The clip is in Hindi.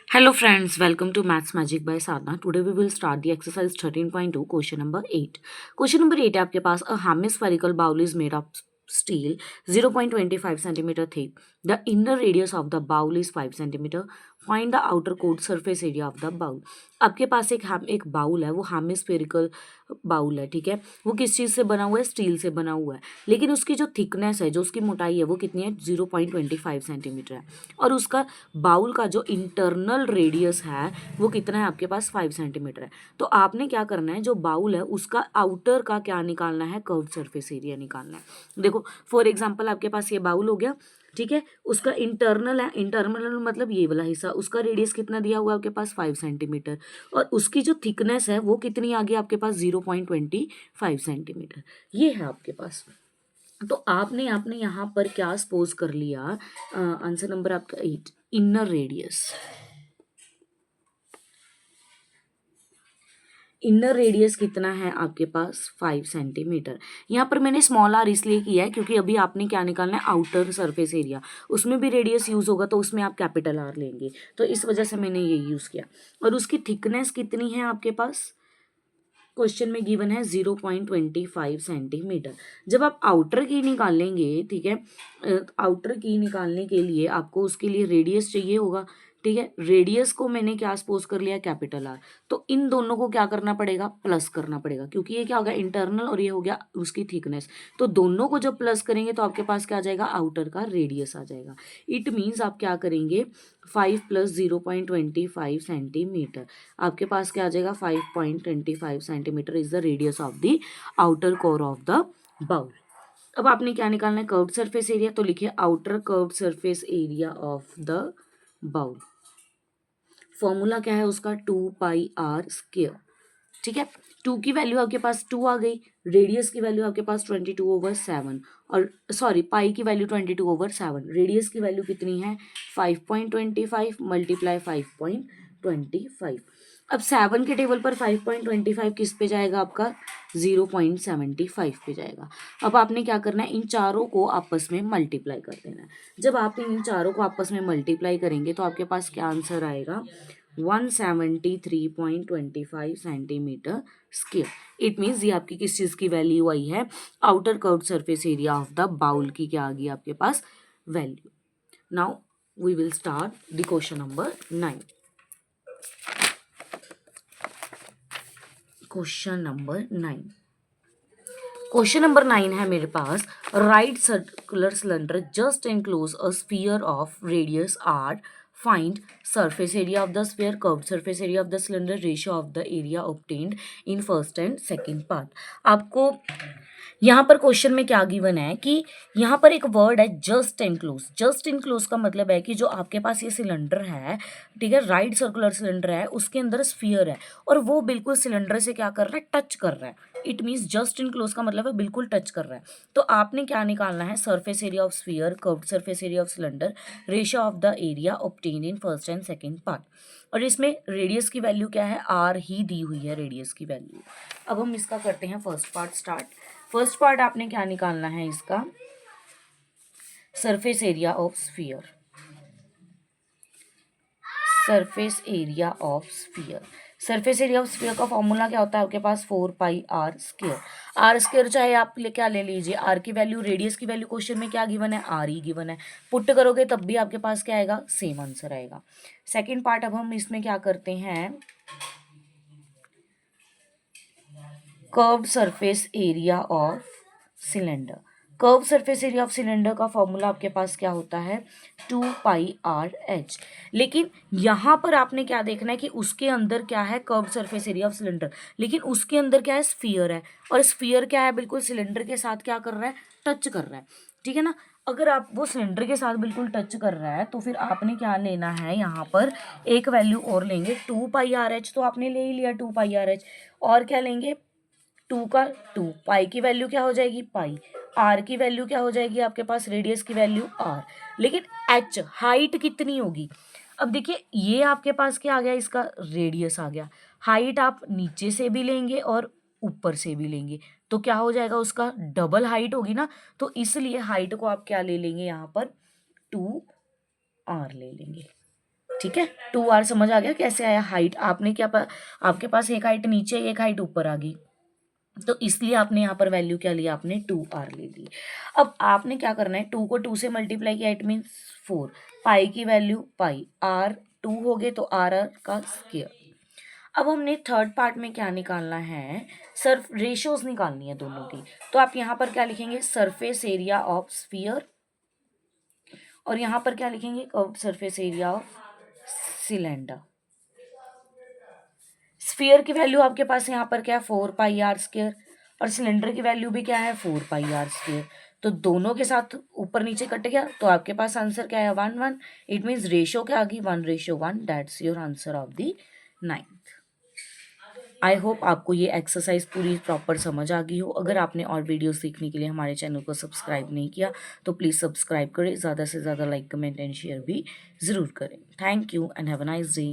Hello friends, welcome to Maths Magic by Sadhna. Today we will start the exercise 13.2, question number 8. Question number 8 है आपके पास a hemispherical bowl is made of steel 0.25 centimeter thick. The inner radius of the bowl is 5 centimeter. Find the outer coat surface area of the bowl. आपके पास एक बाउल है, वो हेमिस्फेरिकल बाउल है, ठीक है। वो किस चीज़ से बना हुआ है? स्टील से बना हुआ है। लेकिन उसकी जो थिकनेस है, जो उसकी मोटाई है, वो कितनी है? 0.25 सेंटीमीटर है। और उसका बाउल का जो इंटरनल रेडियस है वो कितना है आपके पास? 5 सेंटीमीटर है। तो आपने क्या करना है, जो बाउल है उसका आउटर का क्या निकालना है? कर्व्ड सरफेस एरिया निकालना है। देखो फॉर एग्जांपल आपके पास ये बाउल हो गया, ठीक है। उसका इंटरनल है, इंटरनल मतलब ये वाला हिस्सा, उसका रेडियस कितना दिया हुआ है आपके पास? 5 सेंटीमीटर। और उसकी जो थिकनेस है वो कितनी आ गई आपके पास? 0.25 सेंटीमीटर। ये है आपके पास। तो आपने आपने यहाँ पर क्या सपोज कर लिया? आंसर नंबर आपका 8, इनर रेडियस। इनर रेडियस कितना है आपके पास? 5 सेंटीमीटर। यहाँ पर मैंने स्मॉल आर इसलिए किया है क्योंकि अभी आपने क्या निकालना है? Outer surface area. उसमें भी रेडियस यूज होगा तो उसमें आप कैपिटल आर लेंगे, तो इस वजह से मैंने ये यूज किया। और उसकी थिकनेस कितनी है आपके पास? क्वेश्चन में गिवन है 0.25 सेंटीमीटर। जब आप आउटर की निकालेंगे, ठीक है, आउटर की निकालने के लिए आपको उसके लिए रेडियस चाहिए होगा, ठीक है। रेडियस को मैंने क्या सपोज कर लिया? Capital R. तो इन दोनों को क्या करना पड़ेगा? प्लस करना पड़ेगा, क्योंकि ये क्या हो गया? इंटरनल और ये हो गया उसकी थिकनेस। तो दोनों को जब प्लस करेंगे तो आपके पास क्या आ जाएगा? आउटर का रेडियस आ जाएगा। इट मीन्स आप क्या करेंगे? 5 प्लस 0.25 सेंटीमीटर, आपके पास क्या आ जाएगा? 5.25 centimetre is the radius of the outer core of the bowl. अब आपने क्या निकालना है? Curved surface area. तो लिखिए outer curved surface area of the bowl. Formula क्या है उसका? 2πr², ठीक है। 2 की वैल्यू आपके पास 2 आ गई, रेडियस की वैल्यू आपके पास 22/7, और सॉरी पाई की वैल्यू 22/7, रेडियस की वैल्यू कितनी है? 5.25 मल्टीप्लाई 5.25। अब 7 के टेबल पर 5.25 किस पे जाएगा आपका? 0.75 पे जाएगा। अब आपने क्या करना है? इन चारों को आपस में मल्टीप्लाई कर देना है। जब आप इन चारों को आपस में मल्टीप्लाई करेंगे तो आपके पास क्या आंसर आएगा? 173.25 सेंटीमीटर स्क्वायर। इट मीन्स ये आपकी किस चीज़ की वैल्यू आई है? Outer curved surface area of the bowl की क्या आ गई आपके पास? Value. Now we will start the question number 9। Question number 9, question number 9 है मेरे पास। Right circular cylinder just enclose a sphere of radius r. Find surface area of the sphere, curved surface area of the cylinder, ratio of the area obtained in first and second part. आपको यहाँ पर क्वेश्चन में क्या गिवन है कि यहाँ पर एक वर्ड है जस्ट एनक्लोज। जस्ट एनक्लोज का मतलब है कि जो आपके पास ये सिलेंडर है, ठीक है, राइट सर्कुलर सिलेंडर है, उसके अंदर स्फीयर है और वो बिल्कुल सिलेंडर से क्या कर रहा है? टच कर रहा है। इट मीन्स जस्ट इनक्लोज का मतलब है बिल्कुल टच कर रहा है। तो आपने क्या निकालना है? Surface area of sphere, curved surface area of cylinder, ratio of the area obtained in first and second part. और इसमें रेडियस की वैल्यू क्या है? आर ही दी हुई है रेडियस की वैल्यू। अब हम इसका करते हैं first part start. First part आपने क्या निकालना है? इसका surface area of sphere, surface area of sphere. Surface area of sphere का फॉर्मूला क्या होता है आपके पास? 4πr²। आर स्क्र चाहे आप क्या ले लीजिए, आर की वैल्यू, रेडियस की वैल्यू क्वेश्चन में क्या गिवन है? आर ही गिवन है। पुट करोगे तब भी आपके पास क्या आएगा? सेम आंसर आएगा। सेकेंड पार्ट अब हम इसमें क्या करते हैं? Curved surface area of cylinder. Curve surface area of cylinder का फॉर्मूला आपके पास क्या होता है? 2πrh। लेकिन यहाँ पर आपने क्या देखना है कि उसके अंदर क्या है? Curve surface area of cylinder, लेकिन उसके अंदर क्या है? स्फीयर है। और स्फीयर क्या है? बिल्कुल सिलेंडर के साथ क्या कर रहा है? टच कर रहा है, ठीक है ना। अगर आप वो सिलेंडर के साथ बिल्कुल टच कर रहा है तो फिर आपने क्या लेना है? यहाँ पर एक वैल्यू और लेंगे, 2πrh। तो आपने ले ही लिया 2πrh। और क्या लेंगे? 2 का 2, पाई की वैल्यू क्या हो जाएगी? पाई। आर की वैल्यू क्या हो जाएगी आपके पास? रेडियस की वैल्यू आर। लेकिन एच हाइट कितनी होगी? अब देखिए ये आपके पास क्या आ गया? इसका रेडियस आ गया। हाइट आप नीचे से भी लेंगे और ऊपर से भी लेंगे तो क्या हो जाएगा? उसका डबल हाइट होगी ना। तो इसलिए हाइट को आप क्या ले लेंगे? यहाँ पर 2r ले लेंगे। ठीक है, 2r समझ आ गया कैसे आया। हाइट आपने आपके पास एक हाइट नीचे एक हाइट ऊपर आ गई, तो इसलिए आपने यहाँ पर वैल्यू क्या लिया, आपने 2r ले ली। अब आपने क्या करना है, 2 को 2 से मल्टीप्लाई किया, इट मीन्स 4, पाई की वैल्यू पाई, r 2 हो गए तो आर का स्क्वायर। अब हमने थर्ड पार्ट में क्या निकालना है, सर्फ रेशियोज निकालनी है दोनों की। तो आप यहाँ पर क्या लिखेंगे, सरफेस एरिया ऑफ स्फीयर, और यहाँ पर क्या लिखेंगे, surface area of cylinder. Sphere की वैल्यू आपके पास यहाँ पर क्या है, 4 पाई आर स्क्वायर, और सिलेंडर की वैल्यू भी क्या है, 4 पाई आर स्क्वायर। तो दोनों के साथ ऊपर नीचे कट गया, तो आपके पास आंसर क्या है, 1 1। इट मीन्स रेशियो क्या आ गई, 1:1। That's your answer of the 9th। I hope आपको ये एक्सरसाइज पूरी प्रॉपर समझ आ गई हो। अगर आपने और वीडियोस देखने के लिए हमारे चैनल को सब्सक्राइब नहीं किया तो प्लीज़ सब्सक्राइब करें, ज़्यादा से ज़्यादा लाइक कमेंट एंड शेयर भी ज़रूर करें। Thank you and have a nice day.